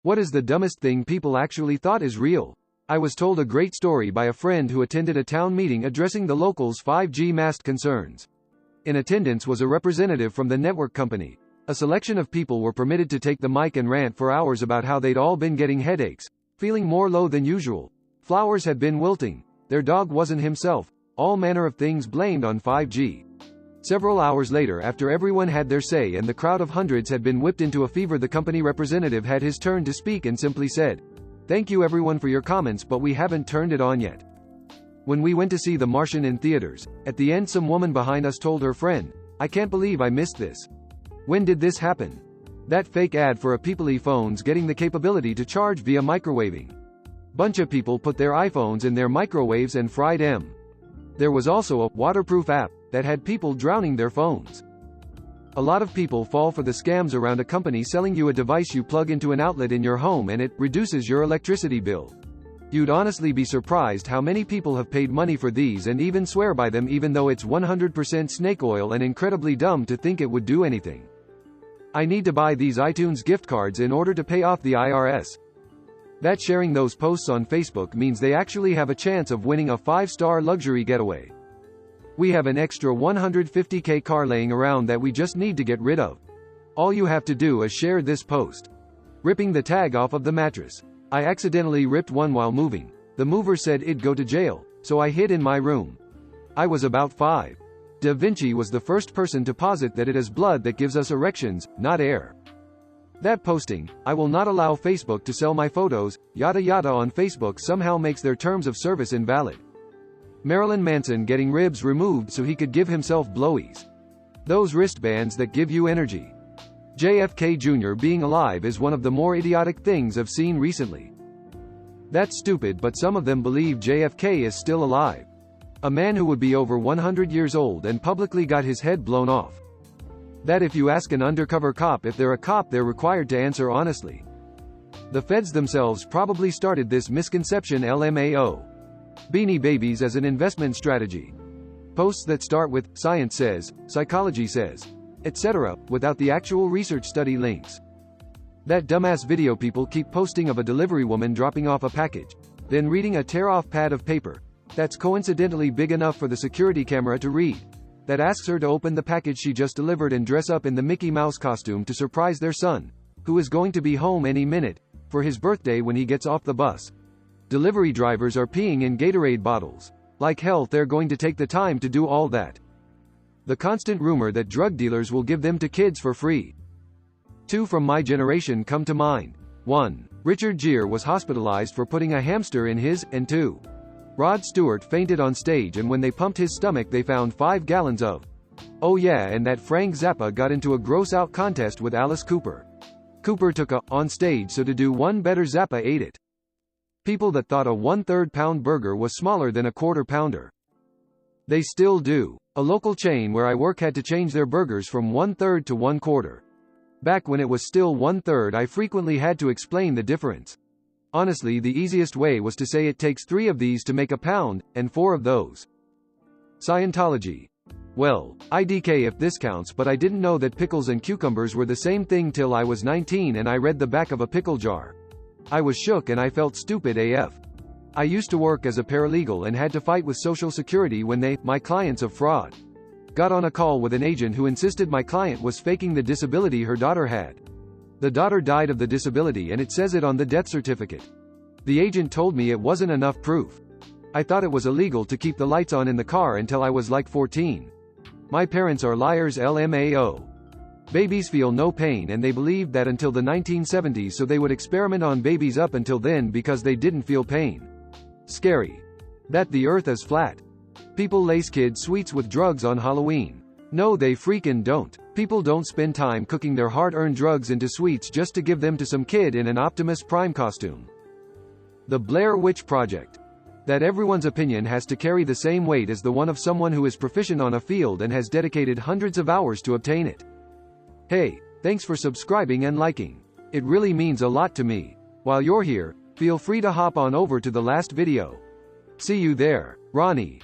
What is the dumbest thing people actually thought is real? I was told a great story by a friend who attended a town meeting addressing the locals' 5G mast concerns. In attendance was a representative from the network company. A selection of people were permitted to take the mic and rant for hours about how they'd all been getting headaches, feeling more low than usual. Flowers had been wilting. Their dog wasn't himself. All manner of things blamed on 5G. Several hours later, after everyone had their say and the crowd of hundreds had been whipped into a fever, the company representative had his turn to speak and simply said, "Thank you everyone for your comments, but we haven't turned it on yet." When we went to see The Martian in theaters, at the end some woman behind us told her friend, "I can't believe I missed this. When did this happen?" That fake ad for a People phones getting the capability to charge via microwaving. Bunch of people put their iPhones in their microwaves and fried them. There was also a waterproof app that had people drowning their phones. A lot of people fall for the scams around a company selling you a device you plug into an outlet in your home and it reduces your electricity bill. You'd honestly be surprised how many people have paid money for these and even swear by them even though it's 100% snake oil and incredibly dumb to think it would do anything. I need to buy these iTunes gift cards in order to pay off the IRS. That sharing those posts on Facebook means they actually have a chance of winning a 5-star luxury getaway. We have an extra $150K car laying around that we just need to get rid of. All you have to do is share this post. Ripping the tag off of the mattress. I accidentally ripped one while moving. The mover said it'd go to jail, so I hid in my room. I was about 5. Da Vinci was the first person to posit that it is blood that gives us erections, not air. That posting, "I will not allow Facebook to sell my photos, yada yada" on Facebook somehow makes their terms of service invalid. Marilyn Manson getting ribs removed so he could give himself blowies. Those wristbands that give you energy. JFK Jr. being alive is one of the more idiotic things I've seen recently. That's stupid, but some of them believe JFK is still alive. A man who would be over 100 years old and publicly got his head blown off. That if you ask an undercover cop if they're a cop, they're required to answer honestly. The feds themselves probably started this misconception. LMAO. Beanie Babies as an investment strategy. Posts that start with "science says," "psychology says," etc., without the actual research study links. That dumbass video people keep posting of a delivery woman dropping off a package, then reading a tear-off pad of paper that's coincidentally big enough for the security camera to read, that asks her to open the package she just delivered and dress up in the Mickey Mouse costume to surprise their son, who is going to be home any minute, for his birthday when he gets off the bus. Delivery drivers are peeing in Gatorade bottles. Like hell they're going to take the time to do all that. The constant rumor that drug dealers will give them to kids for free. 2 from my generation come to mind. 1. Richard Gere was hospitalized for putting a hamster in his, and 2. Rod Stewart fainted on stage, and when they pumped his stomach they found 5 gallons of. Oh yeah, and that Frank Zappa got into a gross-out contest with Alice Cooper. Cooper took a on stage, so to do one better, Zappa ate it. People that thought a 1/3 pound burger was smaller than a 1/4 pounder. They still do. A local chain where I work had to change their burgers from 1/3 to 1/4. Back when it was still 1/3, I frequently had to explain the difference. Honestly, the easiest way was to say it takes 3 of these to make a pound, and 4 of those. Scientology. Well, IDK if this counts, but I didn't know that pickles and cucumbers were the same thing till I was 19 and I read the back of a pickle jar. I was shook and I felt stupid AF. I used to work as a paralegal and had to fight with Social Security when they, my clients of fraud, got on a call with an agent who insisted my client was faking the disability her daughter had. The daughter died of the disability and it says it on the death certificate. The agent told me it wasn't enough proof. I thought it was illegal to keep the lights on in the car until I was like 14. My parents are liars. LMAO. Babies feel no pain and they believed that until the 1970s, so they would experiment on babies up until then because they didn't feel pain. Scary. That the earth is flat. People lace kids sweets with drugs on Halloween. No, they freaking don't. People don't spend time cooking their hard-earned drugs into sweets just to give them to some kid in an Optimus Prime costume. The Blair Witch Project. That everyone's opinion has to carry the same weight as the one of someone who is proficient on a field and has dedicated hundreds of hours to obtain it. Hey, thanks for subscribing and liking. It really means a lot to me. While you're here, feel free to hop on over to the last video. See you there. Ronnie.